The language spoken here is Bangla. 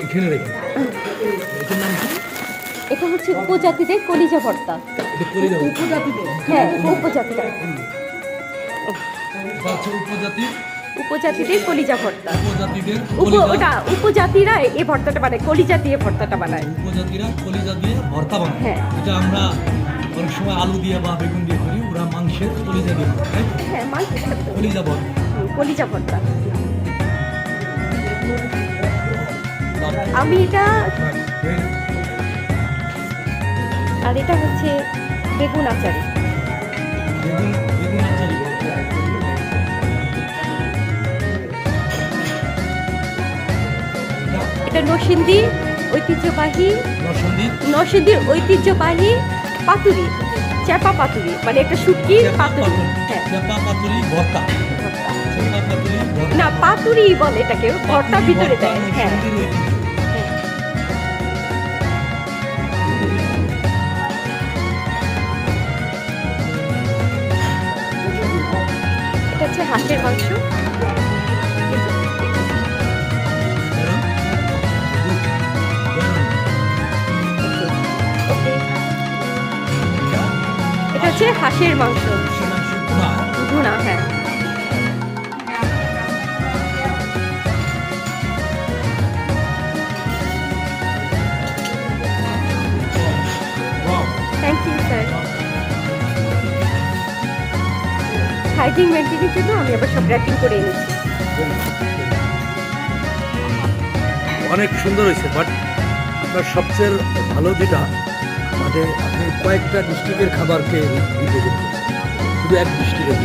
এখানে রেখে এটার নাম কি? এটা হচ্ছে উপজাতিদের কলিজা ভর্তা। হ্যাঁ, উপজাতিরা উপজাতিদের কলিজা ভর্তা। ওটা উপজাতিরা এই ভর্তাটা বানায়, কলিজা দিয়ে ভর্তাটা বানায়। উপজাতিরা কলিজা দিয়ে ভর্তা বানায়। হ্যাঁ, এটা আমরা অনেক সময় আলু দিয়ে বা বেগুন দিয়ে করি, ওরা মাংসের কলিজা দিয়ে করে। হ্যাঁ, মাংসের সাথে কলিজা ভর্তা। কলিজা ভর্তা। আমি এটা, আর এটা হচ্ছে বেগুন আচারি। এটা নরসিংদী ঐতিহ্যবাহী পাতুরি, চাপা পাতুরি, মানে একটা শুটকির পাতুরি। হ্যাঁ, না পাতুরি বলে এটাকে, ভর্তা ভিতরে দেয়। হ্যাঁ, এটা হচ্ছে হাঁসের মাংস। এটা হচ্ছে হাঁসের মাংস ভুনা। হ্যাঁ, থ্যাংক ইউ স্যার। হাইজিন মেনটেনের জন্য আমি আবার সব র্যাপিং করে এনেছি। অনেক সুন্দর হয়েছে, বাট আপনার সবচেয়ে ভালো যেটা, মানে আপনি কয়েকটা ডিস্ট্রিক্টের খাবারকে শুধু এক ডিস্ট্রিক্টের